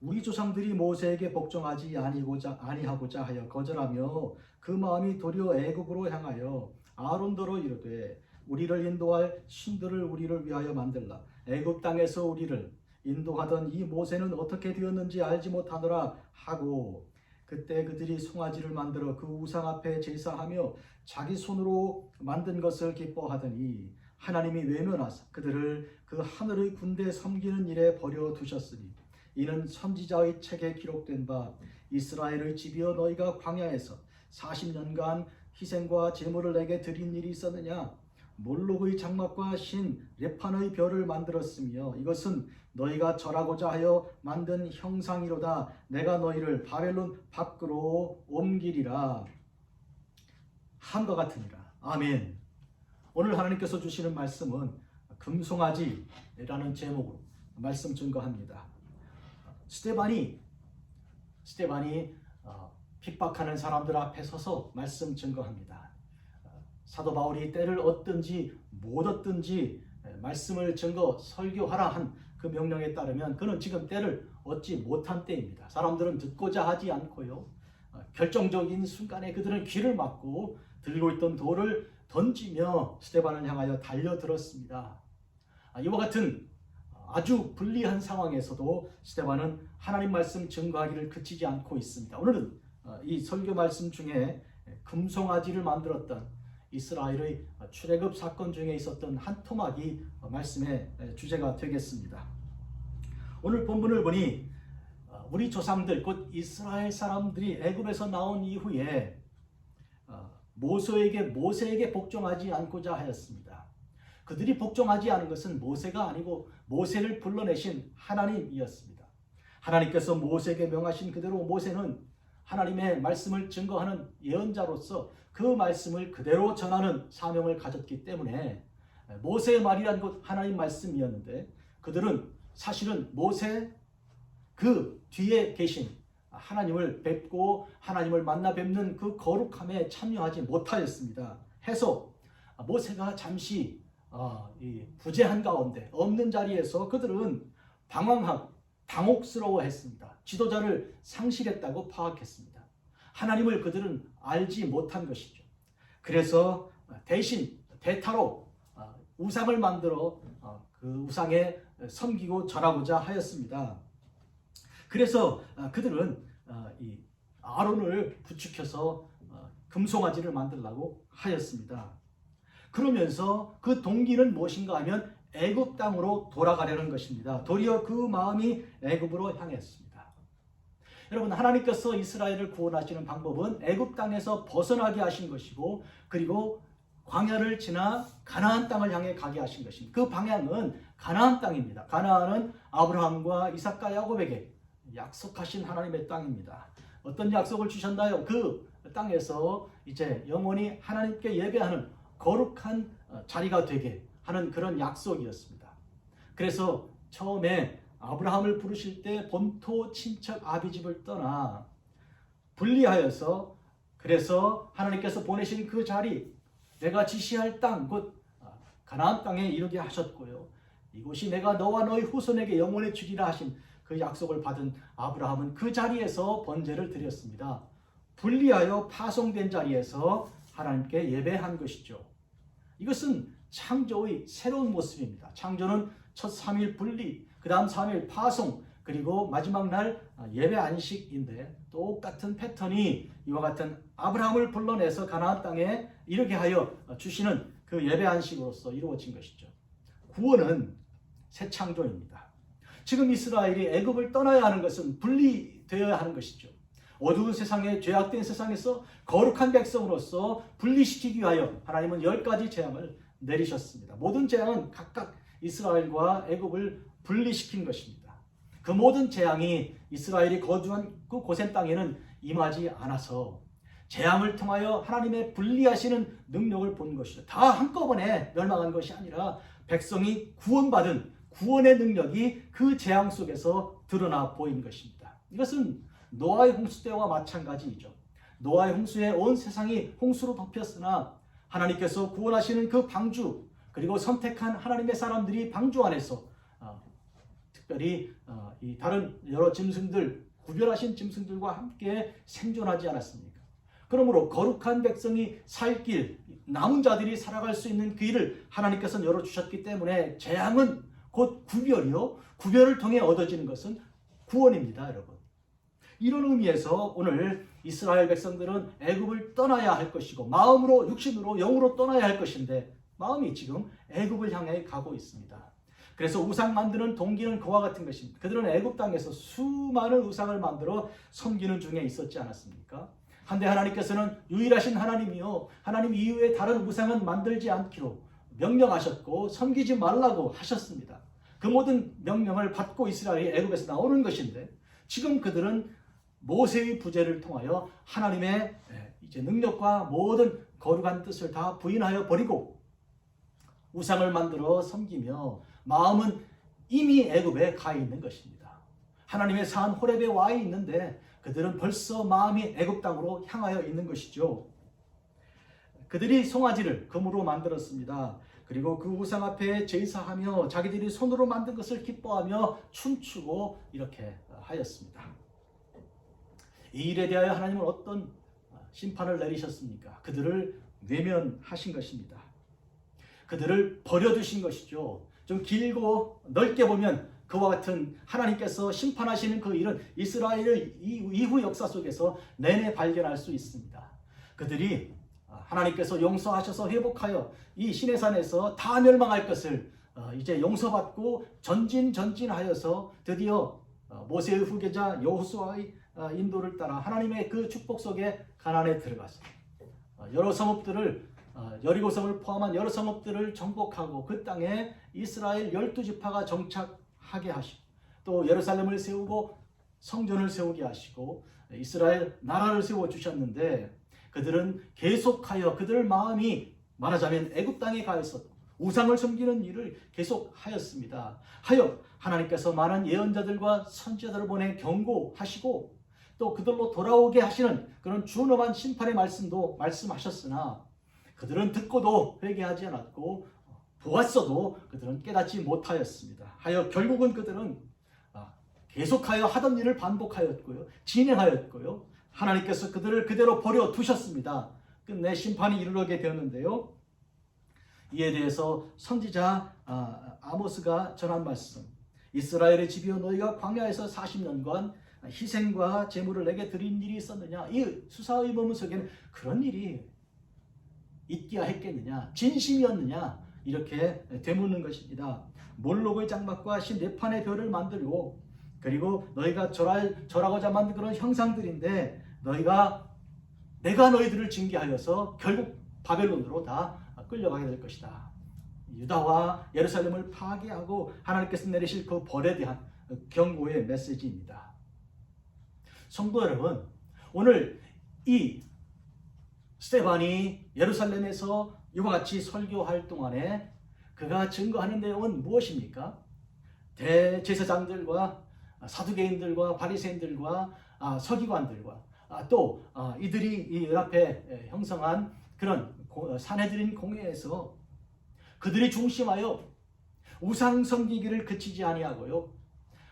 우리 조상들이 모세에게 복종하지 아니하고자 하여 거절하며 그 마음이 도리어 애굽으로 향하여 아론더러 이르되 우리를 인도할 신들을 우리를 위하여 만들라. 애굽 땅에서 우리를 인도하던 이 모세는 어떻게 되었는지 알지 못하노라 하고, 그때 그들이 송아지를 만들어 그 우상 앞에 제사하며 자기 손으로 만든 것을 기뻐하더니 하나님이 외면하사 그들을 그 하늘의 군대 섬기는 일에 버려두셨으니, 이는 선지자의 책에 기록된 바 이스라엘의 집이여 너희가 광야에서 40년간 희생과 제물을 내게 드린 일이 있었느냐? 몰록의 장막과 신 레판의 별을 만들었으며 이것은 너희가 절하고자 하여 만든 형상이로다. 내가 너희를 바벨론 밖으로 옮기리라 함과 같으니라. 아멘. 오늘 하나님께서 주시는 말씀은 금송아지라는 제목으로 말씀 증거합니다. 스데반이 핍박하는 사람들 앞에 서서 말씀 증거합니다. 사도 바울이 때를 얻든지 못 얻든지 말씀을 증거 설교하라 한 그 명령에 따르면 그는 지금 때를 얻지 못한 때입니다. 사람들은 듣고자 하지 않고요, 결정적인 순간에 그들은 귀를 막고 들고 있던 돌을 던지며 스데반을 향하여 달려들었습니다. 이와 같은 아주 불리한 상황에서도 스데반은 하나님 말씀 증거하기를 그치지 않고 있습니다. 오늘은 이 설교 말씀 중에 금송아지를 만들었던 이스라엘의 출애굽 사건 중에 있었던 한 토막이 말씀의 주제가 되겠습니다. 오늘 본문을 보니 우리 조상들 곧 이스라엘 사람들이 애굽에서 나온 이후에 모세에게 복종하지 않고자 하였습니다. 그들이 복종하지 않은 것은 모세가 아니고 모세를 불러내신 하나님이었습니다. 하나님께서 모세에게 명하신 그대로 모세는 하나님의 말씀을 증거하는 예언자로서 그 말씀을 그대로 전하는 사명을 가졌기 때문에 모세의 말이란 것 하나님 말씀이었는데, 그들은 사실은 모세 그 뒤에 계신 하나님을 뵙고 하나님을 만나 뵙는 그 거룩함에 참여하지 못하였습니다. 해서 모세가 잠시 부재한 가운데 없는 자리에서 그들은 당혹스러워했습니다. 지도자를 상실했다고 파악했습니다. 하나님을 그들은 알지 못한 것이죠. 그래서 대신 대타로 우상을 만들어 그 우상에 섬기고 절하고자 하였습니다. 그래서 그들은 이 아론을 부축해서 금송아지를 만들라고 하였습니다. 그러면서 그 동기는 무엇인가 하면 애굽 땅으로 돌아가려는 것입니다. 도리어 그 마음이 애굽으로 향했습니다. 여러분, 하나님께서 이스라엘을 구원하시는 방법은 애굽 땅에서 벗어나게 하신 것이고, 그리고 광야를 지나 가나안 땅을 향해 가게 하신 것입니다. 그 방향은 가나안 땅입니다. 가나안은 아브라함과 이삭과 야곱에게 약속하신 하나님의 땅입니다. 어떤 약속을 주셨나요? 그 땅에서 이제 영원히 하나님께 예배하는 거룩한 자리가 되게 하는 그런 약속이었습니다. 그래서 처음에 아브라함을 부르실 때 본토 친척 아비집을 떠나 분리하여서, 그래서 하나님께서 보내신 그 자리, 내가 지시할 땅 곧 가나안 땅에 이르게 하셨고요, 이곳이 내가 너와 너의 후손에게 영원히 주리라 하신 그 약속을 받은 아브라함은 그 자리에서 번제를 드렸습니다. 분리하여 파송된 자리에서 하나님께 예배한 것이죠. 이것은 창조의 새로운 모습입니다. 창조는 첫 3일 분리, 그 다음 3일 파송, 그리고 마지막 날 예배 안식인데, 똑같은 패턴이 이와 같은 아브라함을 불러내서 가나안 땅에 이르게 하여 주시는 그 예배 안식으로서 이루어진 것이죠. 구원은 새 창조입니다. 지금 이스라엘이 애굽을 떠나야 하는 것은 분리되어야 하는 것이죠. 어두운 세상에, 죄악된 세상에서 거룩한 백성으로서 분리시키기 위하여 하나님은 10가지 재앙을 내리셨습니다. 모든 재앙은 각각 이스라엘과 애굽을 분리시킨 것입니다. 그 모든 재앙이 이스라엘이 거주한 그 고센 땅에는 임하지 않아서 재앙을 통하여 하나님의 분리하시는 능력을 본 것이죠. 다 한꺼번에 멸망한 것이 아니라 백성이 구원받은 구원의 능력이 그 재앙 속에서 드러나 보인 것입니다. 이것은 노아의 홍수 때와 마찬가지이죠. 노아의 홍수에 온 세상이 홍수로 덮였으나 하나님께서 구원하시는 그 방주, 그리고 선택한 하나님의 사람들이 방주 안에서 특별히 이 다른 여러 짐승들, 구별하신 짐승들과 함께 생존하지 않았습니까? 그러므로 거룩한 백성이 살 길, 남은 자들이 살아갈 수 있는 그 길을 하나님께서는 열어주셨기 때문에 재앙은 곧 구별이요, 구별을 통해 얻어지는 것은 구원입니다, 여러분. 이런 의미에서 오늘 이스라엘 백성들은 애굽을 떠나야 할 것이고 마음으로, 육신으로, 영으로 떠나야 할 것인데 마음이 지금 애굽을 향해 가고 있습니다. 그래서 우상 만드는 동기는 그와 같은 것입니다. 그들은 애굽 땅에서 수많은 우상을 만들어 섬기는 중에 있었지 않았습니까? 한데 하나님께서는 유일하신 하나님이요, 하나님 이후에 다른 우상은 만들지 않기로 명령하셨고 섬기지 말라고 하셨습니다. 그 모든 명령을 받고 이스라엘이 애굽에서 나오는 것인데 지금 그들은 모세의 부재를 통하여 하나님의 이제 능력과 모든 거룩한 뜻을 다 부인하여 버리고 우상을 만들어 섬기며 마음은 이미 애굽에 가 있는 것입니다. 하나님의 산 호렙에 와 있는데 그들은 벌써 마음이 애굽 땅으로 향하여 있는 것이죠. 그들이 송아지를 금으로 만들었습니다. 그리고 그 우상 앞에 제사하며 자기들이 손으로 만든 것을 기뻐하며 춤추고 이렇게 하였습니다. 이 일에 대하여 하나님은 어떤 심판을 내리셨습니까? 그들을 외면하신 것입니다. 그들을 버려두신 것이죠. 좀 길고 넓게 보면 그와 같은 하나님께서 심판하시는 그 일은 이스라엘 이후 역사 속에서 내내 발견할 수 있습니다. 그들이 하나님께서 용서하셔서 회복하여 이 시내산에서 다 멸망할 것을 이제 용서받고 전진하여서 드디어 모세의 후계자 여호수아의 인도를 따라 하나님의 그 축복 속에 가나안에 들어갔습니다. 여러 성읍들을 여리고성을 포함한 여러 성읍들을 정복하고 그 땅에 이스라엘 12지파가 정착하게 하시고 또 예루살렘을 세우고 성전을 세우게 하시고 이스라엘 나라를 세워주셨는데 그들은 계속하여 그들 마음이 말하자면 애굽 땅에 가 있어 우상을 섬기는 일을 계속하였습니다. 하여 하나님께서 많은 예언자들과 선지자들을 보내 경고하시고 또 그들로 돌아오게 하시는 그런 준엄한 심판의 말씀도 말씀하셨으나 그들은 듣고도 회개하지 않았고 보았어도 그들은 깨닫지 못하였습니다. 하여 결국은 그들은 계속하여 하던 일을 반복하였고요, 진행하였고요, 하나님께서 그들을 그대로 버려두셨습니다. 끝내 심판이 이르게 되었는데요. 이에 대해서 선지자 아모스가 전한 말씀, 이스라엘의 집이여 너희가 광야에서 40년간 희생과 제물을 내게 드린 일이 있었느냐? 이 수사의문문 속에는 그런 일이 있기야 했겠느냐? 진심이었느냐? 이렇게 되묻는 것입니다. 몰록의 장막과 신네판의 별을 만들고 그리고 너희가 절하고자 만든 그런 형상들인데 내가 너희들을 징계하여서 결국 바벨론으로 다 끌려가게 될 것이다. 유다와 예루살렘을 파괴하고 하나님께서 내리실 그 벌에 대한 경고의 메시지입니다. 성도 여러분, 오늘 이 스데반이 예루살렘에서 이와 같이 설교할 동안에 그가 증거하는 내용은 무엇입니까? 대제사장들과 사두개인들과 바리새인들과 서기관들과 또 이들이 이 연합회 형성한 그런 산헤드린 공회에서 그들이 중심하여 우상 섬기기를 그치지 아니하고요,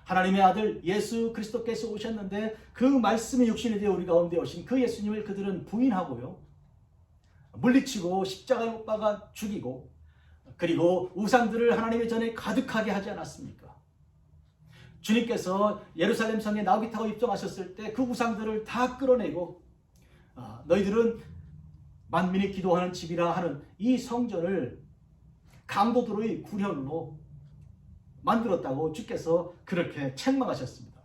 하나님의 아들 예수 그리스도께서 오셨는데 그 말씀이 육신이 되어 우리 가운데 오신 그 예수님을 그들은 부인하고요, 물리치고 십자가에 못 박아 죽이고 그리고 우상들을 하나님의 전에 가득하게 하지 않았습니까? 주님께서 예루살렘 성에 나귀 타고 입성하셨을 때 그 우상들을 다 끌어내고 너희들은 만민이 기도하는 집이라 하는 이 성전을 강도들의 구현으로 만들었다고 주께서 그렇게 책망하셨습니다.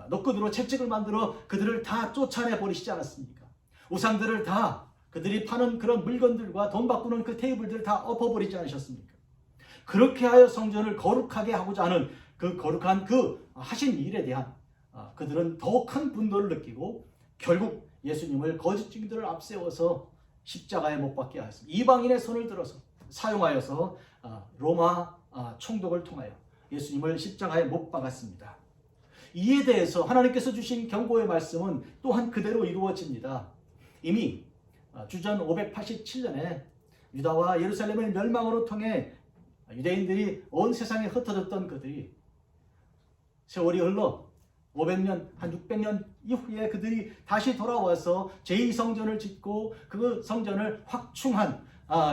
노끈으로 채찍을 만들어 그들을 다 쫓아내 버리시지 않았습니까? 우상들을 다 그들이 파는 그런 물건들과 돈 바꾸는 그 테이블들을 다 엎어버리지 않으셨습니까? 그렇게 하여 성전을 거룩하게 하고자 하는 그 거룩한 그 하신 일에 대한 그들은 더 큰 분노를 느끼고 결국 예수님을 거짓 증인들을 앞세워서 십자가에 못 박게 하였습니다. 이방인의 손을 들어서 사용하여서 로마 총독을 통하여 예수님을 십자가에 못 박았습니다. 이에 대해서 하나님께서 주신 경고의 말씀은 또한 그대로 이루어집니다. 이미 주전 587년에 유다와 예루살렘의 멸망으로 통해 유대인들이 온 세상에 흩어졌던 그들이 세월이 흘러 500년, 한 600년 이후에 그들이 다시 돌아와서 제2성전을 짓고 그 성전을 확충한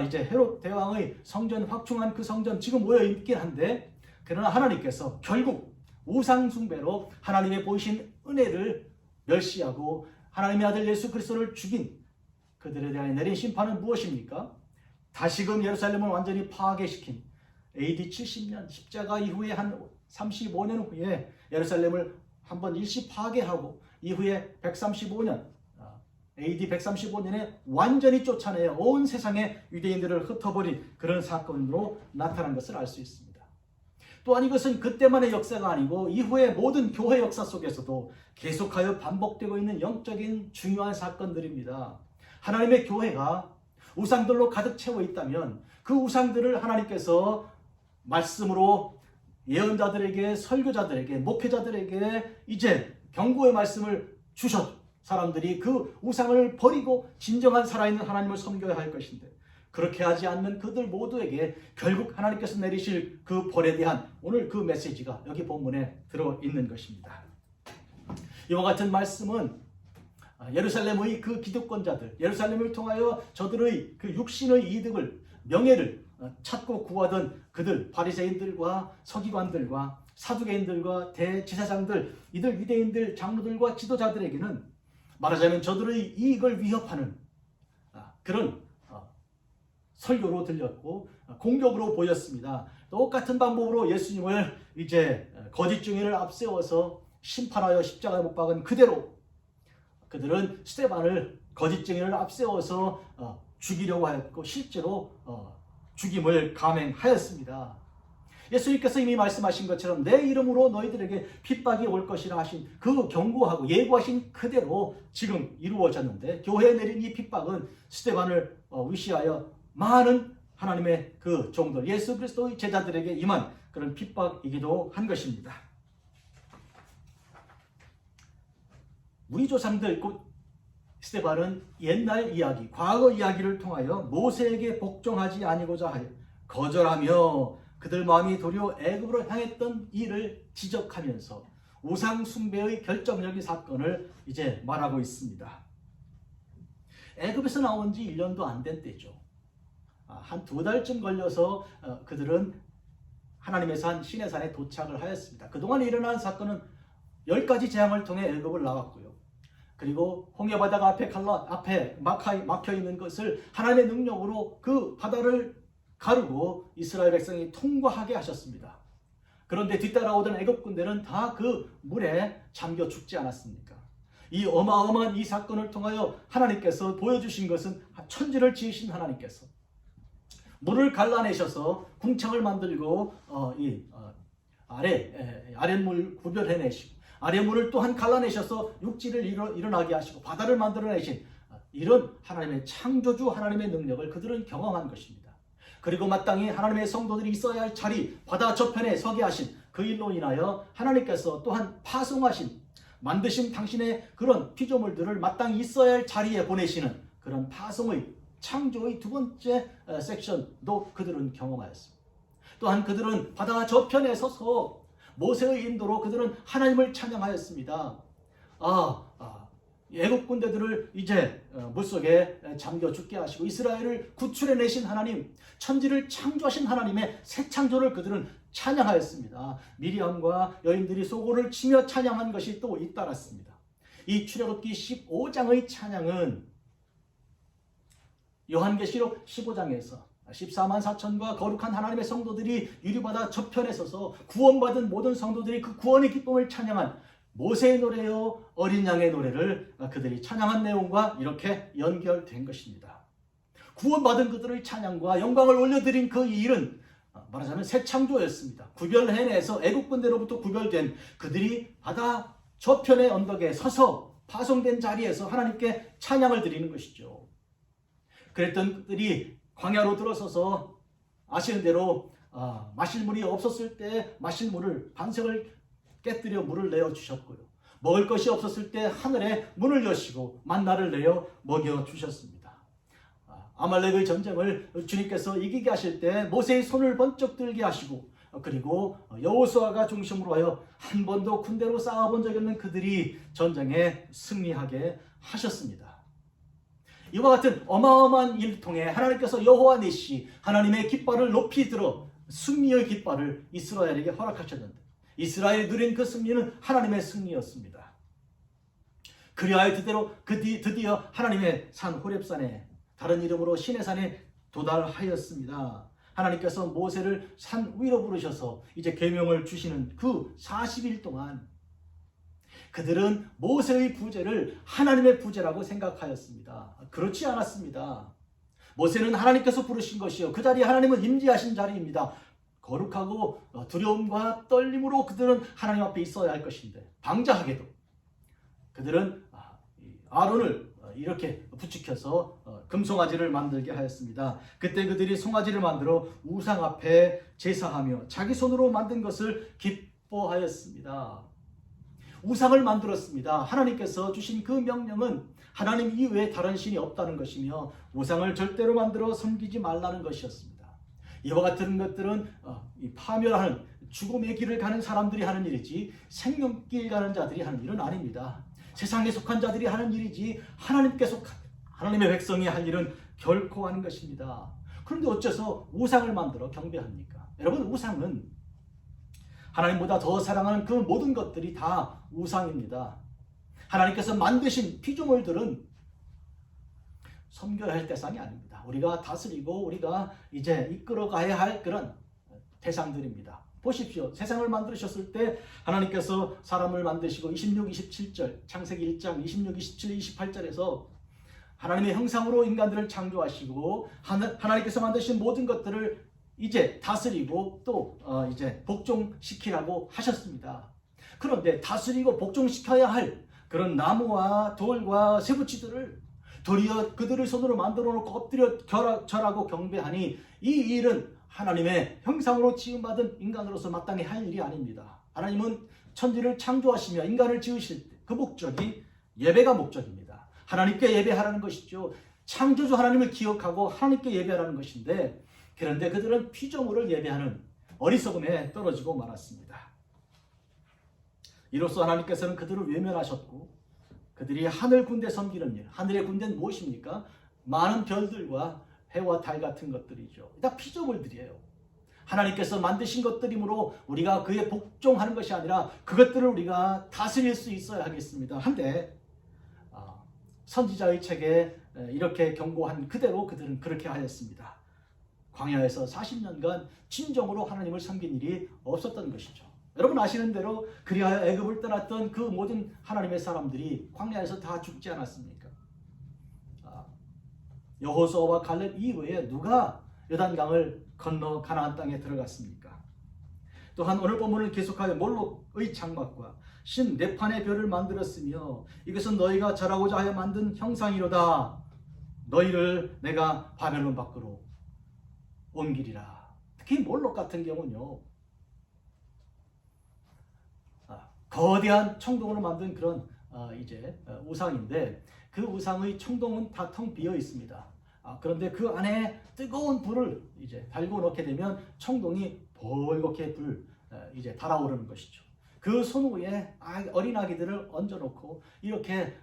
이제 헤롯 대왕의 성전 확충한 그 성전 지금 모여 있긴 한데, 그러나 하나님께서 결국 우상 숭배로 하나님의 보이신 은혜를 멸시하고 하나님의 아들 예수 그리스도를 죽인 그들에 대하여 내린 심판은 무엇입니까? 다시금 예루살렘을 완전히 파괴시킨 AD 70년 십자가 이후에 한 35년 후에 예루살렘을 한번 일시 파괴하고 이후에 135년 AD 135년에 완전히 쫓아내어 온 세상의 유대인들을 흩어버린 그런 사건으로 나타난 것을 알 수 있습니다. 또한 이것은 그때만의 역사가 아니고 이후의 모든 교회 역사 속에서도 계속하여 반복되고 있는 영적인 중요한 사건들입니다. 하나님의 교회가 우상들로 가득 채워 있다면 그 우상들을 하나님께서 말씀으로 예언자들에게, 설교자들에게, 목회자들에게 이제 경고의 말씀을 주셨. 사람들이 그 우상을 버리고 진정한 살아있는 하나님을 섬겨야 할 것인데, 그렇게 하지 않는 그들 모두에게 결국 하나님께서 내리실 그 벌에 대한 오늘 그 메시지가 여기 본문에 들어있는 것입니다. 이와 같은 말씀은 예루살렘의 그 기득권자들, 예루살렘을 통하여 저들의 그 육신의 이득을, 명예를 찾고 구하던 그들, 바리새인들과 서기관들과 사두개인들과 대제사장들, 이들 유대인들, 장로들과 지도자들에게는 말하자면 저들의 이익을 위협하는 그런 설교로 들렸고 공격으로 보였습니다. 똑같은 방법으로 예수님을 이제 거짓 증인을 앞세워서 심판하여 십자가에 못 박은 그대로 그들은 스데반을 거짓 증인을 앞세워서 죽이려고 하였고 실제로 죽임을 감행하였습니다. 예수님께서 이미 말씀하신 것처럼 내 이름으로 너희들에게 핍박이 올 것이라 하신 그 경고하고 예고하신 그대로 지금 이루어졌는데, 교회에 내린 이 핍박은 스데반을 위시하여 많은 하나님의 그 종들, 예수 그리스도의 제자들에게 임한 그런 핍박이기도 한 것입니다. 우리 조상들 곧 스데반은 옛날 이야기, 과거 이야기를 통하여 모세에게 복종하지 아니고자 하여 거절하며 그들 마음이 도리어 애굽으로 향했던 일을 지적하면서 우상 숭배의 결정적인 사건을 이제 말하고 있습니다. 애굽에서 나온 지 1년도 안 된 때죠. 한 2달쯤 걸려서 그들은 하나님의 산 시내산에 도착을 하였습니다. 그동안 일어난 사건은 10가지 재앙을 통해 애굽을 나갔고요. 그리고 홍해바다가 앞에 막혀 있는 것을 하나님의 능력으로 그 바다를 가르고 이스라엘 백성이 통과하게 하셨습니다. 그런데 뒤따라오던 애굽 군대는 다 그 물에 잠겨 죽지 않았습니까? 이 어마어마한 이 사건을 통하여 하나님께서 보여주신 것은 천지를 지으신 하나님께서 물을 갈라내셔서 궁창을 만들고 아랫물 구별해내시고 아랫물을 또한 갈라내셔서 육지를 일어나게 하시고 바다를 만들어내신 이런 하나님의 창조주 하나님의 능력을 그들은 경험한 것입니다. 그리고 마땅히 하나님의 성도들이 있어야 할 자리, 바다 저편에 서게 하신 그 일로 인하여 하나님께서 또한 파송하신, 만드신 당신의 그런 피조물들을 마땅히 있어야 할 자리에 보내시는 그런 파송의 창조의 두 번째 섹션도 그들은 경험하였습니다. 또한 그들은 바다 저편에 서서 모세의 인도로 그들은 하나님을 찬양하였습니다. 애국 군대들을 이제 물속에 잠겨 죽게 하시고 이스라엘을 구출해내신 하나님, 천지를 창조하신 하나님의 새 창조를 그들은 찬양하였습니다. 미리암과 여인들이 소고를 치며 찬양한 것이 또 잇따랐습니다. 이 출애굽기 15장의 찬양은 요한계시록 15장에서 14만 4천과 거룩한 하나님의 성도들이 유리바다 저편에 서서 구원받은 모든 성도들이 그 구원의 기쁨을 찬양한 모세의 노래요 어린 양의 노래를 그들이 찬양한 내용과 이렇게 연결된 것입니다. 구원받은 그들의 찬양과 영광을 올려드린 그 일은 말하자면 새 창조였습니다. 구별해내서 애국군대로부터 구별된 그들이 바다 저편의 언덕에 서서 파송된 자리에서 하나님께 찬양을 드리는 것이죠. 그랬던 그들이 광야로 들어서서 아시는 대로 마실 물이 없었을 때 마실 물을 반석을 깨뜨려 물을 내어 주셨고요. 먹을 것이 없었을 때 하늘에 문을 여시고 만나를 내어 먹여 주셨습니다. 아말렉의 전쟁을 주님께서 이기게 하실 때 모세의 손을 번쩍 들게 하시고 그리고 여호수아가 중심으로 하여 한 번도 군대로 싸워본 적이 없는 그들이 전쟁에 승리하게 하셨습니다. 이와 같은 어마어마한 일을 통해 하나님께서 여호와 니시 하나님의 깃발을 높이 들어 승리의 깃발을 이스라엘에게 허락하셨는데 이스라엘이 누린 그 승리는 하나님의 승리였습니다. 그리하여 드디어 하나님의 산 호렙산에 다른 이름으로 시내산에 도달하였습니다. 하나님께서 모세를 산 위로 부르셔서 이제 계명을 주시는 그 40일 동안 그들은 모세의 부재를 하나님의 부재라고 생각하였습니다. 그렇지 않았습니다. 모세는 하나님께서 부르신 것이요 그 자리에 하나님은 임재하신 자리입니다. 거룩하고 두려움과 떨림으로 그들은 하나님 앞에 있어야 할 것인데 방자하게도 그들은 아론을 이렇게 부추켜서 금송아지를 만들게 하였습니다. 그때 그들이 송아지를 만들어 우상 앞에 제사하며 자기 손으로 만든 것을 기뻐하였습니다. 우상을 만들었습니다. 하나님께서 주신 그 명령은 하나님 이외에 다른 신이 없다는 것이며 우상을 절대로 만들어 섬기지 말라는 것이었습니다. 이와 같은 것들은 파멸하는 죽음의 길을 가는 사람들이 하는 일이지 생명길 가는 자들이 하는 일은 아닙니다. 세상에 속한 자들이 하는 일이지 하나님께 속한 하나님의 백성이 할 일은 결코 하는 것입니다. 그런데 어째서 우상을 만들어 경배합니까? 여러분, 우상은 하나님보다 더 사랑하는 그 모든 것들이 다 우상입니다. 하나님께서 만드신 피조물들은 섬겨야 할 대상이 아닙니다. 우리가 다스리고 우리가 이제 이끌어가야 할 그런 대상들입니다. 보십시오. 세상을 만드셨을 때 하나님께서 사람을 만드시고 26, 27절 창세기 1장 26, 27, 28절에서 하나님의 형상으로 인간들을 창조하시고 하나님께서 만드신 모든 것들을 이제 다스리고 또 이제 복종시키라고 하셨습니다. 그런데 다스리고 복종시켜야 할 그런 나무와 돌과 쇠붙이들을 도리어 그들의 손으로 만들어 놓고 엎드려 절하고 경배하니 이 일은 하나님의 형상으로 지음받은 인간으로서 마땅히 할 일이 아닙니다. 하나님은 천지를 창조하시며 인간을 지으실 때 그 목적이 예배가 목적입니다. 하나님께 예배하라는 것이죠. 창조주 하나님을 기억하고 하나님께 예배하라는 것인데 그런데 그들은 피조물을 예배하는 어리석음에 떨어지고 말았습니다. 이로써 하나님께서는 그들을 외면하셨고 그들이 하늘 군대 섬기는 일, 하늘의 군대는 무엇입니까? 많은 별들과 해와 달 같은 것들이죠. 다 피조물들이에요. 하나님께서 만드신 것들이므로 우리가 그에 복종하는 것이 아니라 그것들을 우리가 다스릴 수 있어야 하겠습니다. 한데 선지자의 책에 이렇게 경고한 그대로 그들은 그렇게 하였습니다. 광야에서 40년간 진정으로 하나님을 섬긴 일이 없었던 것이죠. 여러분 아시는 대로 그리하여 애굽을 떠났던 그 모든 하나님의 사람들이 광야에서 다 죽지 않았습니까? 여호수아와 갈렙 이후에 누가 요단강을 건너 가나안 땅에 들어갔습니까? 또한 오늘 본문을 계속하여 몰록의 장막과 신 네판의 별을 만들었으며 이것은 너희가 절하고자 하여 만든 형상이로다. 너희를 내가 바벨론 밖으로 옮기리라. 특히 몰록 같은 경우는요, 거대한 청동으로 만든 그런 우상인데 그 우상의 청동은 다 텅 비어 있습니다. 그런데 그 안에 뜨거운 불을 이제 달고 넣게 되면 청동이 벌겋게 달아오르는 것이죠. 그 손 위에 어린 아기들을 얹어놓고 이렇게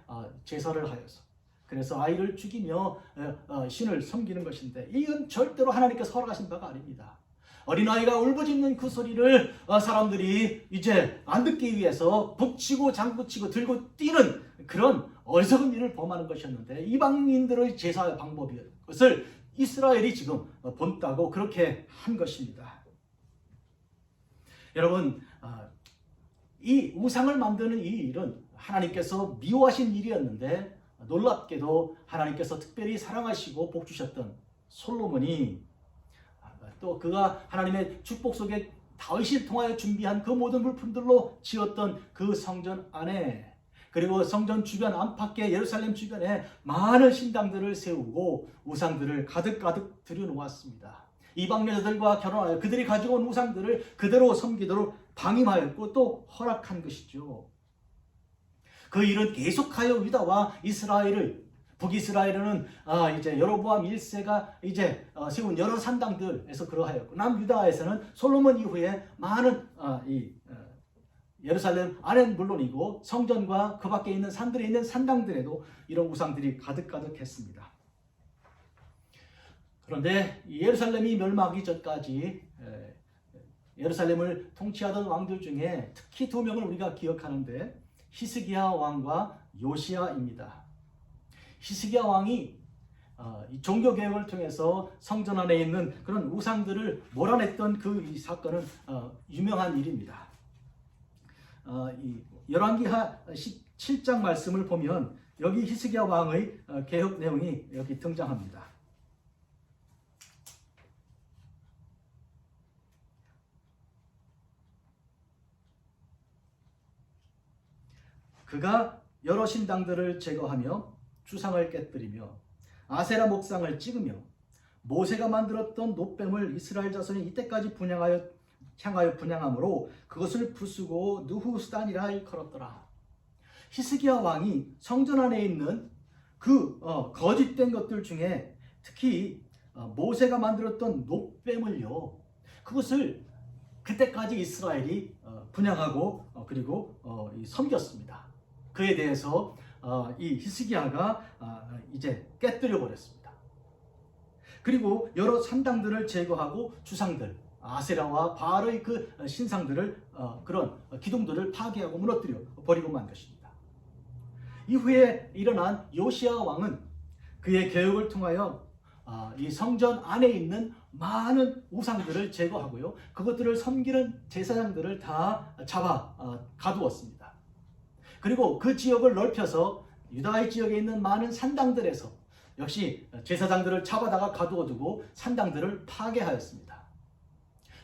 제사를 하여서 그래서 아이를 죽이며 신을 섬기는 것인데 이건 절대로 하나님께서 허락하신 바가 아닙니다. 어린아이가 울부짖는 그 소리를 사람들이 이제 안 듣기 위해서 북치고 장구치고 들고 뛰는 그런 어리석은 일을 범하는 것이었는데 이방인들의 제사 방법이었던 것을 이스라엘이 지금 본다고 그렇게 한 것입니다. 여러분, 이 우상을 만드는 이 일은 하나님께서 미워하신 일이었는데 놀랍게도 하나님께서 특별히 사랑하시고 복 주셨던 솔로몬이 또 그가 하나님의 축복 속에 다윗을 통하여 준비한 그 모든 물품들로 지었던 그 성전 안에 그리고 성전 주변 안팎에 예루살렘 주변에 많은 신당들을 세우고 우상들을 가득가득 들여놓았습니다. 이방 여자들과 결혼하여 그들이 가지고 온 우상들을 그대로 섬기도록 방임하였고 또 허락한 것이죠. 그 일은 계속하여 유다와 이스라엘을 북이스라엘은 이제 여로보암 1세가 이제 세운 여러 산당들에서 그러하였고, 남유다에서는 솔로몬 이후에 많은 예루살렘 안은 물론이고 성전과 그 밖에 있는 산들에 있는 산당들에도 이런 우상들이 가득했습니다. 그런데 예루살렘이 멸망하기 전까지 예루살렘을 통치하던 왕들 중에 특히 두 명을 우리가 기억하는데 히스기야 왕과 요시야입니다. 히스기야 왕이 종교 개혁을 통해서 성전 안에 있는 그런 우상들을 몰아냈던 이 사건은 유명한 일입니다. 열왕기하 17장 말씀을 보면 여기 히스기야 왕의 개혁 내용이 여기 등장합니다. 그가 여러 신당들을 제거하며 주상을 깨뜨리며 아세라 목상을 찍으며 모세가 만들었던 놋뱀을 이스라엘 자손이 이때까지 향하여 분향함으로 그것을 부수고 느후스단이라 일컬었더라. 히스기야 왕이 성전 안에 있는 그 거짓된 것들 중에 특히 모세가 만들었던 놋뱀을요, 그것을 그때까지 이스라엘이 분향하고 그리고 섬겼습니다. 그에 대해서 이 히스기야가 이제 깨뜨려 버렸습니다. 그리고 여러 산당들을 제거하고 주상들, 아세라와 바알의 그 신상들을 그런 기둥들을 파괴하고 무너뜨려 버리고 만 것입니다. 이후에 일어난 요시야 왕은 그의 개혁을 통하여 이 성전 안에 있는 많은 우상들을 제거하고요, 그것들을 섬기는 제사장들을 다 잡아 가두었습니다. 그리고 그 지역을 넓혀서 유다의 지역에 있는 많은 산당들에서 역시 제사장들을 잡아다가 가두어두고 산당들을 파괴하였습니다.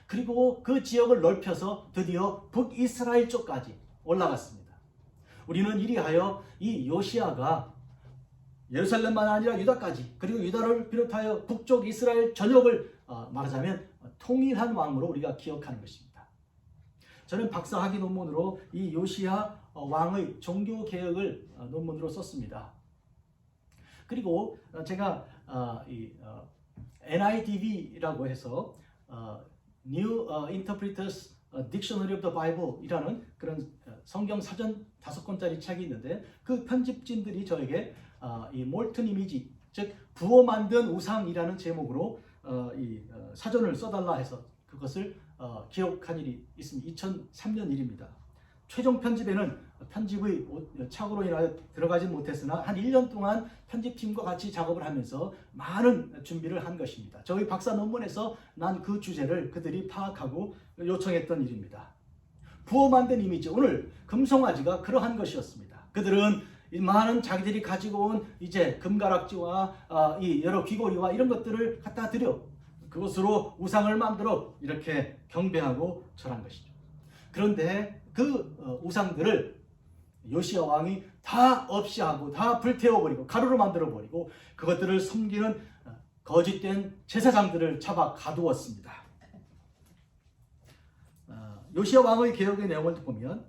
그리고 그 지역을 넓혀서 드디어 북이스라엘 쪽까지 올라갔습니다. 우리는 이리하여 이 요시야가 예루살렘만 아니라 유다까지, 그리고 유다를 비롯하여 북쪽 이스라엘 전역을 말하자면 통일한 왕으로 우리가 기억하는 것입니다. 저는 박사학위 논문으로 이 요시야 왕의 종교 개혁을 논문으로 썼습니다. 그리고 제가 NIDV라고 해서 New Interpreter's Dictionary of the Bible 이라는 그런 성경 사전 5권짜리 책이 있는데, 그 편집진들이 저에게 이 몰튼 이미지, 즉 부어 만든 우상이라는 제목으로 이 사전을 써달라 해서 그것을 기록한 일이 있습니다. 2003년 일입니다. 최종 편집에는 편집의 착오로 인하여 들어가지 못했으나 한 1년 동안 편집팀과 같이 작업을 하면서 많은 준비를 한 것입니다. 저희 박사 논문에서 난 그 주제를 그들이 파악하고 요청했던 일입니다. 부어 만든 이미지, 오늘 금송아지가 그러한 것이었습니다. 그들은 이 많은 자기들이 가지고 온 이제 금가락지와 이 여러 귀고리와 이런 것들을 갖다 드려 그것으로 우상을 만들어 이렇게 경배하고 절한 것이죠. 그런데 그 우상들을 요시야 왕이 다 없이 하고 다 불태워버리고 가루로 만들어버리고 그것들을 섬기는 거짓된 제사장들을 잡아 가두었습니다. 요시야 왕의 개혁의 내용을 보면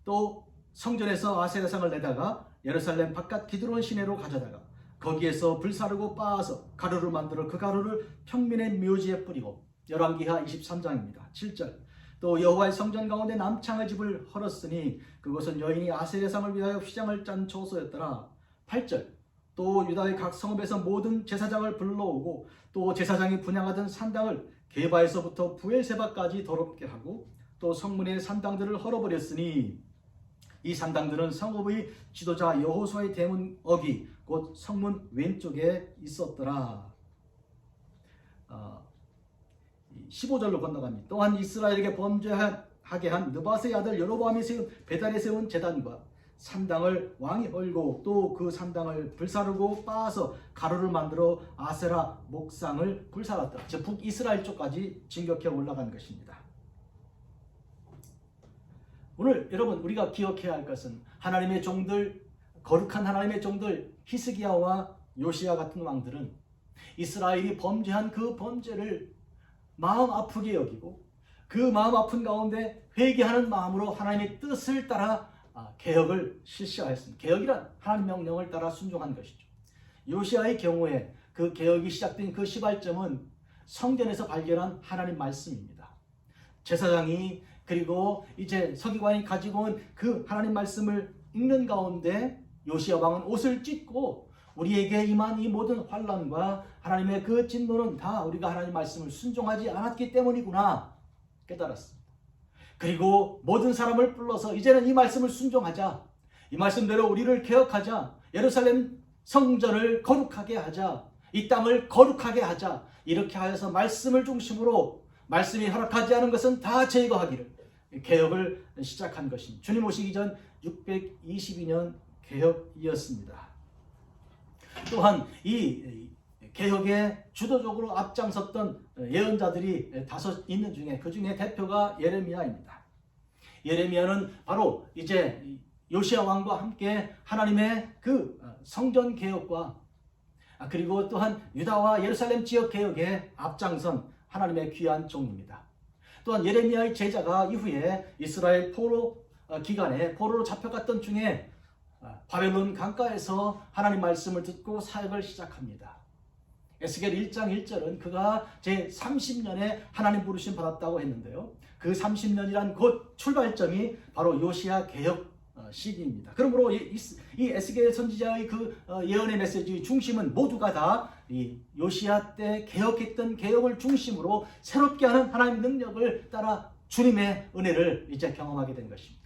또 성전에서 아세라상을 내다가 예루살렘 바깥 기드론 시내로 가져다가 거기에서 불사르고 빻아서 가루를 만들어 그 가루를 평민의 묘지에 뿌리고, 열왕기하 23장입니다. 7절. 또 여호와의 성전 가운데 남창의 집을 헐었으니 그것은 여인이 아세라상을 위하여 휘장을 짠 초소였더라. 8절. 또 유다의 각 성읍에서 모든 제사장을 불러오고 또 제사장이 분향하던 산당을 게바에서부터 부엘세바까지 더럽게 하고 또 성문의 산당들을 헐어버렸으니 이 산당들은 성읍의 지도자 여호수아의 대문 어기 곧 성문 왼쪽에 있었더라. 15절로 건너갑니다. 또한 이스라엘에게 범죄하게 한 느밧의 아들 여로보암이 세운 베달에 세운 제단과 산당을 왕이 헐고 또 그 산당을 불사르고 빻아서 가루를 만들어 아세라 목상을 불살랐더라. 즉 북이스라엘 쪽까지 진격해 올라간 것입니다. 오늘 여러분 우리가 기억해야 할 것은 하나님의 종들, 거룩한 하나님의 종들 히스기야와 요시야 같은 왕들은 이스라엘이 범죄한 그 범죄를 마음 아프게 여기고 그 마음 아픈 가운데 회개하는 마음으로 하나님의 뜻을 따라 개혁을 실시하였습니다. 개혁이란 하나님 명령을 따라 순종한 것이죠. 요시야의 경우에 그 개혁이 시작된 그 시발점은 성전에서 발견한 하나님 말씀입니다. 제사장이 그리고 이제 서기관이 가지고 온 그 하나님 말씀을 읽는 가운데 요시야 왕은 옷을 찢고 우리에게 임한 이 모든 환난과 하나님의 그 진노는 다 우리가 하나님 말씀을 순종하지 않았기 때문이구나 깨달았습니다. 그리고 모든 사람을 불러서 이제는 이 말씀을 순종하자, 이 말씀대로 우리를 개혁하자, 예루살렘 성전을 거룩하게 하자, 이 땅을 거룩하게 하자, 이렇게 하여서 말씀을 중심으로 말씀이 허락하지 않은 것은 다 제거하기를 개혁을 시작한 것입니다. 주님 오시기 전 622년 개혁이었습니다. 또한 이 개혁에 주도적으로 앞장섰던 예언자들이 다섯 있는 중에 그 중에 대표가 예레미야입니다. 예레미야는 바로 이제 요시야 왕과 함께 하나님의 그 성전 개혁과 그리고 또한 유다와 예루살렘 지역 개혁에 앞장선 하나님의 귀한 종입니다. 또한 예레미야의 제자가 이후에 이스라엘 포로 기간에 포로로 잡혀갔던 중에 바벨론 강가에서 하나님 말씀을 듣고 사역을 시작합니다. 에스겔 1장 1절은 그가 제 30년에 하나님 부르심 받았다고 했는데요. 그 30년이란 곧 출발점이 바로 요시야 개혁 시기입니다. 그러므로 이 에스겔 선지자의 그 예언의 메시지의 중심은 모두가 다 이 요시야 때 개혁했던 개혁을 중심으로 새롭게 하는 하나님의 능력을 따라 주님의 은혜를 이제 경험하게 된 것입니다.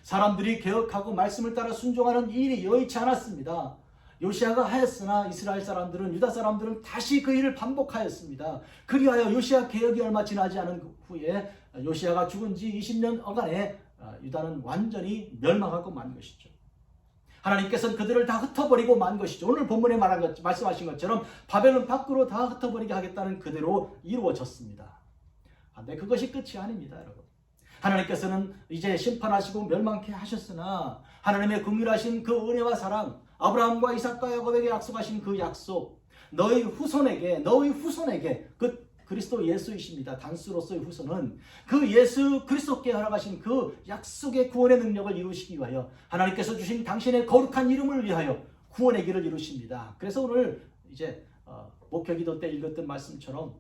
사람들이 개혁하고 말씀을 따라 순종하는 일이 여의치 않았습니다. 요시야가 하였으나 이스라엘 사람들은, 유다 사람들은 다시 그 일을 반복하였습니다. 그리하여 요시야 개혁이 얼마 지나지 않은 후에 요시야가 죽은 지 20년 어간에 유다는 완전히 멸망하고 만 것이죠. 하나님께서는 그들을 다 흩어버리고 만 것이죠. 오늘 본문에 말씀하신 것처럼 바벨론 밖으로 다 흩어버리게 하겠다는 그대로 이루어졌습니다. 근데 그것이 끝이 아닙니다, 여러분. 하나님께서는 이제 심판하시고 멸망케 하셨으나 하나님의 긍휼하신 그 은혜와 사랑, 아브라함과 이삭과 야곱에게 약속하신 그 약속, 너희 후손에게 그 그리스도 예수이십니다. 단수로서의 후손은 그 예수 그리스도께 허락하신 그 약속의 구원의 능력을 이루시기 위하여 하나님께서 주신 당신의 거룩한 이름을 위하여 구원의 길을 이루십니다. 그래서 오늘 이제 목회기도 때 읽었던 말씀처럼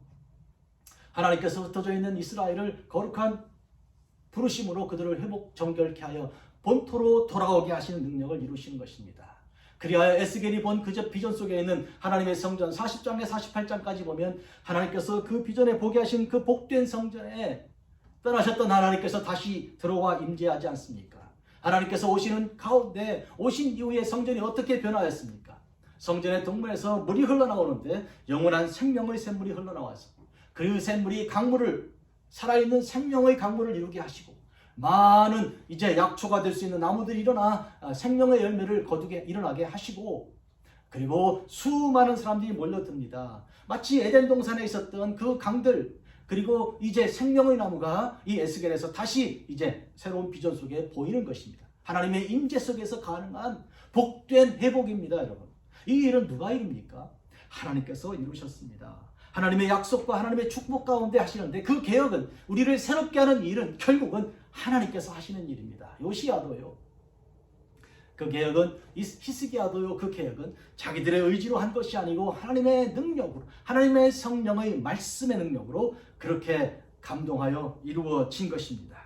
하나님께서 흩어져 있는 이스라엘을 거룩한 부르심으로 그들을 회복 정결케 하여 본토로 돌아오게 하시는 능력을 이루시는 것입니다. 그리하여 에스겔이 본 그 비전 속에 있는 하나님의 성전 40장에 48장까지 보면 하나님께서 그 비전에 보게 하신 그 복된 성전에 떠나셨던 하나님께서 다시 들어와 임재하지 않습니까? 하나님께서 오시는 가운데 오신 이후에 성전이 어떻게 변화했습니까? 성전의 동문에서 물이 흘러나오는데 영원한 생명의 샘물이 흘러나와서 그 샘물이 강물을, 살아있는 생명의 강물을 이루게 하시고 많은 이제 약초가 될 수 있는 나무들이 일어나 생명의 열매를 거두게 일어나게 하시고, 그리고 수많은 사람들이 몰려듭니다. 마치 에덴 동산에 있었던 그 강들, 그리고 이제 생명의 나무가 이 에스겔에서 다시 이제 새로운 비전 속에 보이는 것입니다. 하나님의 임재 속에서 가능한 복된 회복입니다, 여러분. 이 일은 누가 이룹니까? 하나님께서 이루셨습니다. 하나님의 약속과 하나님의 축복 가운데 하시는데 그 개혁은, 우리를 새롭게 하는 일은 결국은 하나님께서 하시는 일입니다. 요시야도요, 그 개혁은, 히스기야도요, 그 개혁은 자기들의 의지로 한 것이 아니고 하나님의 능력으로, 하나님의 성령의 말씀의 능력으로 그렇게 감동하여 이루어진 것입니다.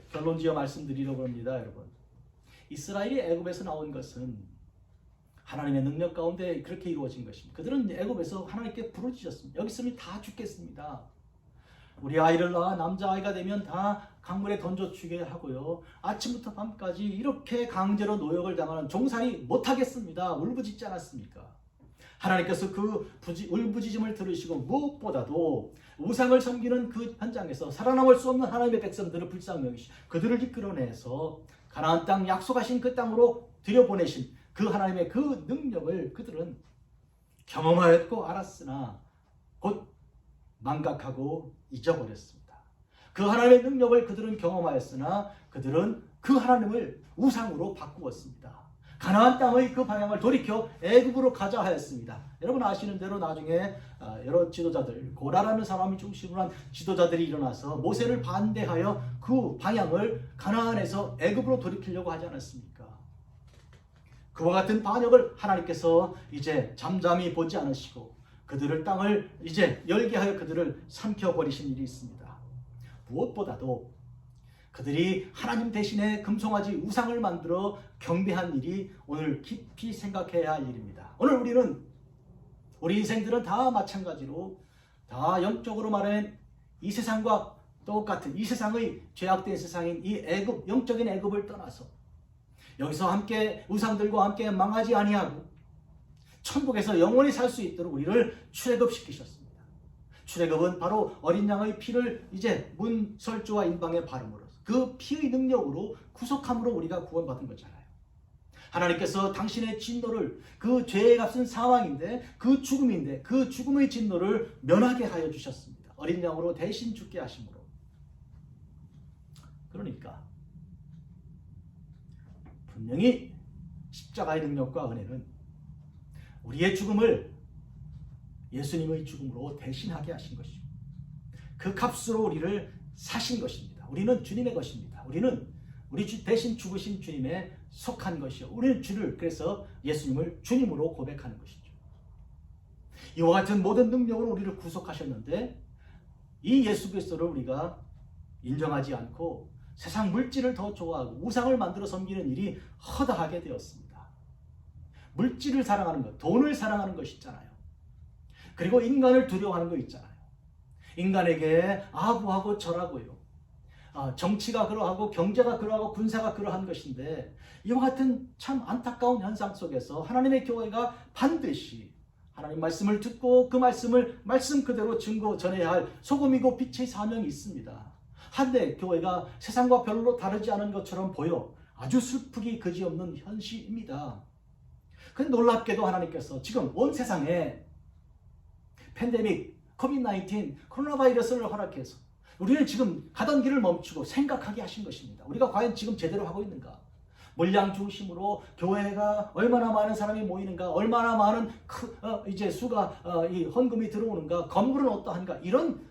결론지어 말씀드리려고 합니다, 여러분. 이스라엘이 애굽에서 나온 것은 하나님의 능력 가운데 그렇게 이루어진 것입니다. 그들은 애굽에서 하나님께 부르짖었습니다. 여기 있으면 다 죽겠습니다. 우리 아이를 낳아 남자아이가 되면 다 강물에 던져주게 하고요, 아침부터 밤까지 이렇게 강제로 노역을 당하는 종살이 못하겠습니다. 울부짖지 않았습니까? 하나님께서 그 울부짖음을 들으시고 무엇보다도 우상을 섬기는 그 현장에서 살아남을 수 없는 하나님의 백성들을 불쌍히 여기시고 그들을 이끌어내서 가나안 땅, 약속하신 그 땅으로 들여보내신 그 하나님의 그 능력을 그들은 경험하였고 알았으나 곧 망각하고 잊어버렸습니다. 그 하나님의 능력을 그들은 경험하였으나 그들은 그 하나님을 우상으로 바꾸었습니다. 가나안 땅의 그 방향을 돌이켜 애굽으로 가자 하였습니다. 여러분 아시는 대로 나중에 여러 지도자들, 고라라는 사람이 중심으로 한 지도자들이 일어나서 모세를 반대하여 그 방향을 가나안에서 애굽으로 돌이키려고 하지 않았습니까? 그와 같은 반역을 하나님께서 이제 잠잠히 보지 않으시고 그들을 땅을 이제 열게 하여 그들을 삼켜버리신 일이 있습니다. 무엇보다도 그들이 하나님 대신에 금송아지 우상을 만들어 경배한 일이 오늘 깊이 생각해야 할 일입니다. 오늘 우리 인생들은 다 마찬가지로 다 영적으로 말하면 이 세상과 똑같은 이 세상의 죄악된 세상인 이 애굽, 영적인 애굽을 떠나서 여기서 함께 우상들과 함께 망하지 아니하고 천국에서 영원히 살 수 있도록 우리를 출애굽시키셨습니다. 출애굽은 바로 어린 양의 피를 이제 문설주와 인방에 바름으로 그 피의 능력으로 구속함으로 우리가 구원받은 거잖아요. 하나님께서 당신의 진노를 그 죄의 값은 사망인데 그 죽음인데 그 죽음의 진노를 면하게 하여 주셨습니다. 어린 양으로 대신 죽게 하심으로. 그러니까 분명히 십자가의 능력과 은혜는 우리의 죽음을 예수님의 죽음으로 대신하게 하신 것이고 그 값으로 우리를 사신 것입니다. 우리는 주님의 것입니다. 우리는 우리 주 대신 죽으신 주님에 속한 것이요. 우리는 주를 그래서 예수님을 주님으로 고백하는 것이죠. 이와 같은 모든 능력으로 우리를 구속하셨는데 이 예수 그리스도를 우리가 인정하지 않고 세상 물질을 더 좋아하고 우상을 만들어 섬기는 일이 허다하게 되었습니다. 물질을 사랑하는 것, 돈을 사랑하는 것이 있잖아요. 그리고 인간을 두려워하는 거 있잖아요. 인간에게 아부하고 절하고요. 정치가 그러하고 경제가 그러하고 군사가 그러한 것인데 이와 같은 참 안타까운 현상 속에서 하나님의 교회가 반드시 하나님 말씀을 듣고 그 말씀을 말씀 그대로 증거 전해야 할 소금이고 빛의 사명이 있습니다. 한데 교회가 세상과 별로 다르지 않은 것처럼 보여 아주 슬프기 그지없는 현실입니다. 근데 놀랍게도 하나님께서 지금 온 세상에 팬데믹, 코비드-19, 코로나 바이러스를 허락해서 우리는 지금 가던 길을 멈추고 생각하게 하신 것입니다. 우리가 과연 지금 제대로 하고 있는가? 물량 중심으로 교회가 얼마나 많은 사람이 모이는가? 얼마나 많은 이제 수가 이 헌금이 들어오는가? 건물은 어떠한가? 이런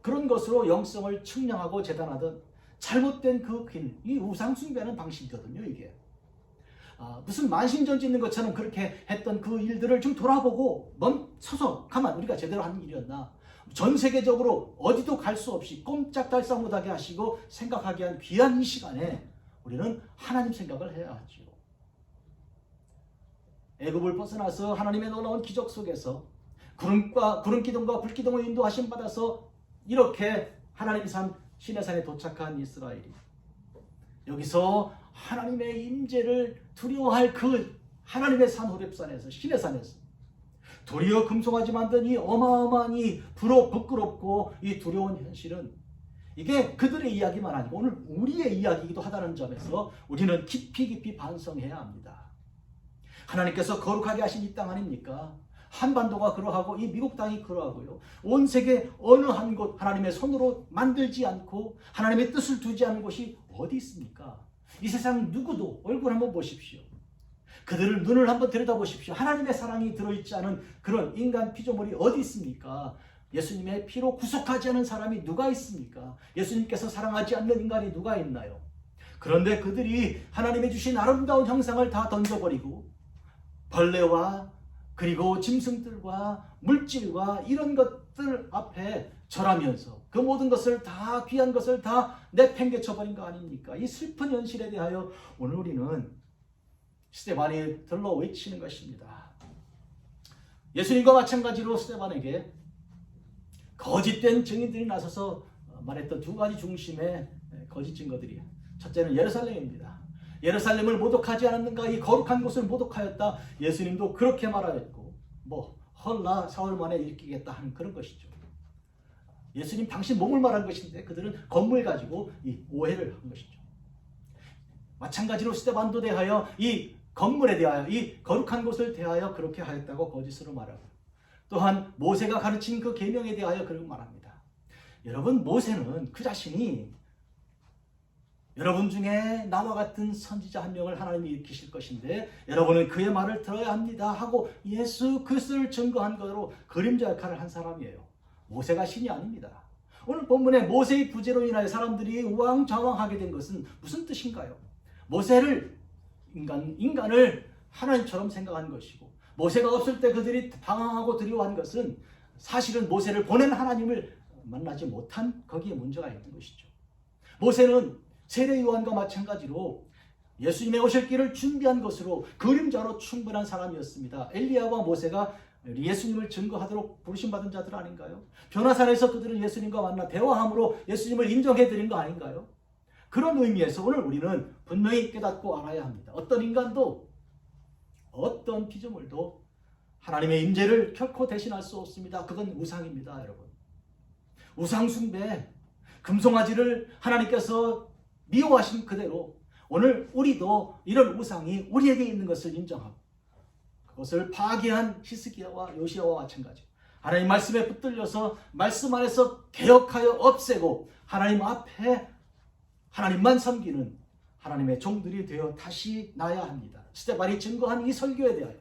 그런 것으로 영성을 측량하고 재단하던 잘못된 그 길, 이 우상 숭배하는 방식이거든요. 이게 무슨 만신전 짓는 것처럼 그렇게 했던 그 일들을 좀 돌아보고 멈춰서 가만 우리가 제대로 하는 일이었나? 전 세계적으로 어디도 갈 수 없이 꼼짝달싹 못하게 하시고 생각하게 한 귀한 이 시간에 우리는 하나님 생각을 해야 하죠. 애굽을 벗어나서 하나님의 놀라운 기적 속에서 구름 기둥과 불 기둥을 인도하심 받아서 이렇게 하나님 산 시내산에 도착한 이스라엘이 여기서 하나님의 임재를 두려워할 그 하나님의 산 호렙산에서 시내산에서 도리어 금송아지 만든 이 어마어마한 이 부끄럽고 이 두려운 현실은 이게 그들의 이야기만 아니고 오늘 우리의 이야기이기도 하다는 점에서 우리는 깊이 반성해야 합니다. 하나님께서 거룩하게 하신 이 땅 아닙니까? 한반도가 그러하고 이 미국 땅이 그러하고요. 온 세계 어느 한 곳 하나님의 손으로 만들지 않고 하나님의 뜻을 두지 않은 곳이 어디 있습니까? 이 세상 누구도 얼굴 한번 보십시오. 그들을 눈을 한번 들여다보십시오. 하나님의 사랑이 들어있지 않은 그런 인간 피조물이 어디 있습니까? 예수님의 피로 구속하지 않은 사람이 누가 있습니까? 예수님께서 사랑하지 않는 인간이 누가 있나요? 그런데 그들이 하나님의 주신 아름다운 형상을 다 던져버리고 벌레와 그리고 짐승들과 물질과 이런 것들 앞에 절하면서 그 모든 것을 다 귀한 것을 다 내팽개쳐버린 거 아닙니까? 이 슬픈 현실에 대하여 오늘 우리는 스데반이 들러 외치는 것입니다. 예수님과 마찬가지로 스데반에게 거짓된 증인들이 나서서 말했던 두 가지 중심의 거짓 증거들이 첫째는 예루살렘입니다. 예루살렘을 모독하지 않았는가? 이 거룩한 곳을 모독하였다. 예수님도 그렇게 말하였고 헐라 사흘 만에 일으키겠다 하는 그런 것이죠. 예수님 당신 몸을 말한 것인데 그들은 건물 가지고 이 오해를 한 것이죠. 마찬가지로 스데반도 대하여 이 건물에 대하여 이 거룩한 곳을 대하여 그렇게 하였다고 거짓으로 말하고 또한 모세가 가르친 그 계명에 대하여 그렇게 말합니다. 여러분 모세는 그 자신이 여러분 중에 나와 같은 선지자 한 명을 하나님이 일으키실 것인데 여러분은 그의 말을 들어야 합니다 하고 예수 그리스도를 증거한 것으로 그림자 역할을 한 사람이에요. 모세가 신이 아닙니다. 오늘 본문에 모세의 부재로 인하여 사람들이 우왕좌왕하게 된 것은 무슨 뜻인가요? 모세를 인간을 하나님처럼 생각한 것이고 모세가 없을 때 그들이 방황하고 두려워한 것은 사실은 모세를 보낸 하나님을 만나지 못한 거기에 문제가 있는 것이죠. 모세는 세례 요한과 마찬가지로 예수님의 오실 길을 준비한 것으로 그림자로 충분한 사람이었습니다. 엘리야와 모세가 예수님을 증거하도록 부르심받은 자들 아닌가요? 변화산에서 그들은 예수님과 만나 대화함으로 예수님을 인정해드린 거 아닌가요? 그런 의미에서 오늘 우리는 분명히 깨닫고 알아야 합니다. 어떤 인간도 어떤 피조물도 하나님의 임재를 결코 대신할 수 없습니다. 그건 우상입니다, 여러분. 우상 숭배, 금송아지를 하나님께서 미워하신 그대로 오늘 우리도 이런 우상이 우리에게 있는 것을 인정하고 그것을 파괴한 히스기야와 요시야와 마찬가지. 하나님 말씀에 붙들려서 말씀 안에서 개혁하여 없애고 하나님 앞에 하나님만 섬기는 하나님의 종들이 되어 다시 나야 합니다. 스데반이 증거한 이 설교에 대하여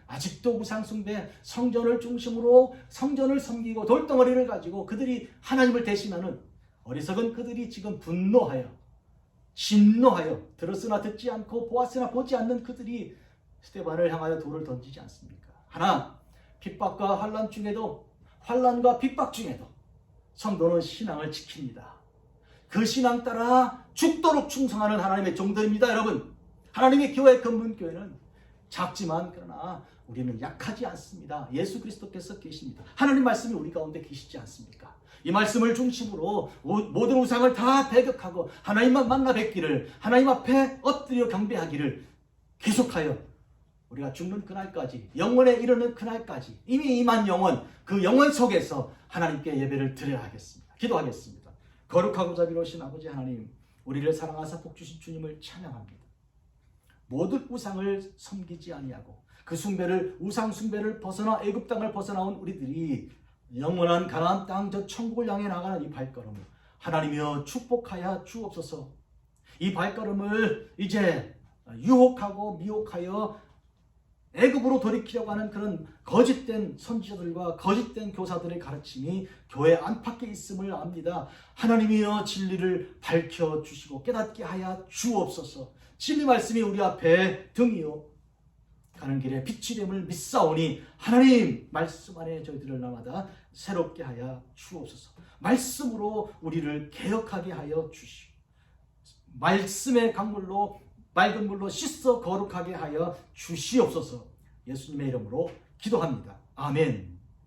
아직도 우상숭배, 성전을 중심으로 성전을 섬기고 돌덩어리를 가지고 그들이 하나님을 대신하는 어리석은 그들이 지금 분노하여 진노하여 들었으나 듣지 않고 보았으나 보지 않는 그들이 스데반을 향하여 돌을 던지지 않습니까? 하나, 핍박과 환난 중에도 환난과 핍박 중에도 성도는 신앙을 지킵니다. 그 신앙 따라 죽도록 충성하는 하나님의 종들입니다. 여러분, 하나님의 교회 근본교회는 작지만 그러나 우리는 약하지 않습니다. 예수 그리스도께서 계십니다. 하나님 말씀이 우리 가운데 계시지 않습니까? 이 말씀을 중심으로 모든 우상을 다 배격하고 하나님만 만나 뵙기를, 하나님 앞에 엎드려 경배하기를 계속하여 우리가 죽는 그날까지, 영원에 이르는 그날까지 이미 임한 영원, 그 영원 속에서 하나님께 예배를 드려야 하겠습니다. 기도하겠습니다. 거룩하고 자비로우신 아버지 하나님, 우리를 사랑하사 복주신 주님을 찬양합니다. 모든 우상을 섬기지 아니하고 그 숭배를, 우상 숭배를 벗어나 애굽 땅을 벗어나온 우리들이 영원한 가나안 땅, 저 천국을 향해 나가는 이 발걸음을 하나님이여 축복하여 주옵소서. 이 발걸음을 이제 유혹하고 미혹하여 애굽으로 돌이키려고 하는 그런 거짓된 선지자들과 거짓된 교사들의 가르침이 교회 안팎에 있음을 압니다. 하나님이여 진리를 밝혀주시고 깨닫게 하여 주옵소서. 진리 말씀이 우리 앞에 등이요 가는 길에 빛이 됨을 믿사오니 하나님 말씀 안에 저희들을 날마다 새롭게 하여 주옵소서. 말씀으로 우리를 개혁하게 하여 주시오. 말씀의 강물로 맑은 물로 씻어 거룩하게 하여 주시옵소서. 예수님의 이름으로 기도합니다. 아멘.